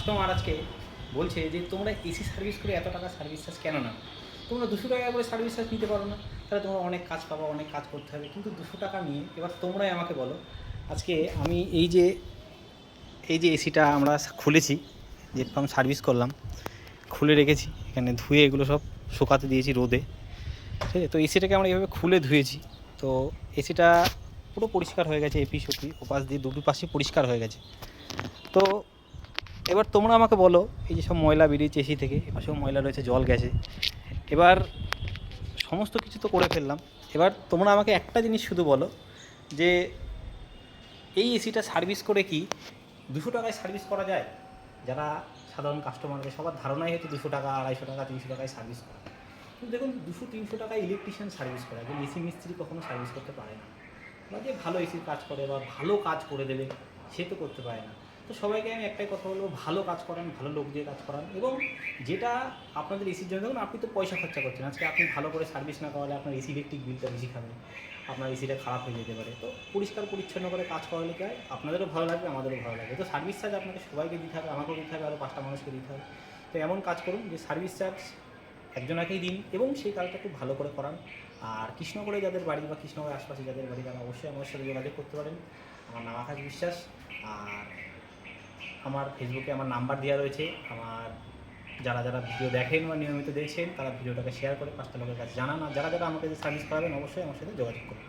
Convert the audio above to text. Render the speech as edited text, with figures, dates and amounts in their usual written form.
Customer আজকে বলছে যে তোমরা এসি সার্ভিস করে এত টাকা সার্ভিস চার্জ কেন না? তোমরা 200 টাকা করে সার্ভিস চার্জ নিতে পারো না? তাহলে তোমরা অনেক কাজ পাবা, অনেক কাজ করতে হবে, কিন্তু 200 টাকা নিয়ে এবার তোমরাই আমাকে বলো। আজকে আমি এই যে এসিটা আমরা খুলেছি, যেরকম সার্ভিস করলাম, খুলে রেখেছি এখানে, ধুয়ে এগুলো সব শুকাতে দিয়েছি রোদে, ঠিক আছে? তো এসিটাকে আমরা এইভাবে খুলে ধুয়েছি। তো এসিটা পুরো পরিষ্কার হয়ে গেছে, এপিস ওপি ওপাশ দিয়ে দুটো পাশে পরিষ্কার হয়ে গেছে। তো এবার তোমরা আমাকে বলো, এই যে সব ময়লা বেরিয়েছে এসি থেকে, এপাশেও ময়লা রয়েছে, জল গেছে, এবার সমস্ত কিছু তো করে ফেললাম। এবার তোমরা আমাকে একটা জিনিস শুধু বলো যে এই এসিটা সার্ভিস করে কি 200 টাকায় সার্ভিস করা যায়? যারা সাধারণ কাস্টমারকে সবার ধারণাই হয়তো 200 টাকা, 250 টাকা, 300 টাকায় সার্ভিস করা। কিন্তু দেখুন, 200-300 টাকায় ইলেকট্রিশিয়ান সার্ভিস করে, একজন এসি মিস্ত্রি কখনো সার্ভিস করতে পারে না। বা যে ভালো এসির কাজ করে বা ভালো কাজ করে দেবে, সে তো করতে পারে না। তো সবাইকে আমি একটাই কথা বলবো, ভালো কাজ করান, ভালো লোক দিয়ে কাজ করান, এবং যেটা আপনাদের এসির জন্য, দেখুন আপনি তো পয়সা খরচা করছেন, আজকে আপনি ভালো করে সার্ভিস না করালে আপনার এসি ইলেকট্রিক বিলটা বেশি খাবে, আপনার এসিটা খারাপ হয়ে যেতে পারে। তো পরিষ্কার পরিচ্ছন্ন করে কাজ করালে কি হয়, আপনাদেরও ভালো লাগবে, আমাদেরও ভালো লাগবে। তো সার্ভিস চার্জ আপনাকে সবাইকে দিতে হবে, আমাকেও দিতে হবে, আরও 5টা মানুষকে দিতে হবে। তো এমন কাজ করুন যে সার্ভিস চার্জ একজনাকেই দিন এবং সেই কাজটা খুব ভালো করে করান। আর কৃষ্ণগড়ে যাদের বাড়ি বা কৃষ্ণগড়ের আশপাশে যাদের বাড়ি, তারা অবশ্যই আমার সাথে যোগাযোগ করতে পারেন। আমার নাম আকাশ বিশ্বাস। আর আমার ফেসবুকে আমার নাম্বার দেওয়া রয়েছে। আমার যারা যারা ভিডিও দেখেন বা নিয়মিত দেখছেন, তারা ভিডিওটাকে শেয়ার করে 5টা লোকের কাছে জানান। আর যারা যারা আমাকে সার্ভিস করাবেন, অবশ্যই আমার সাথে যোগাযোগ করুন।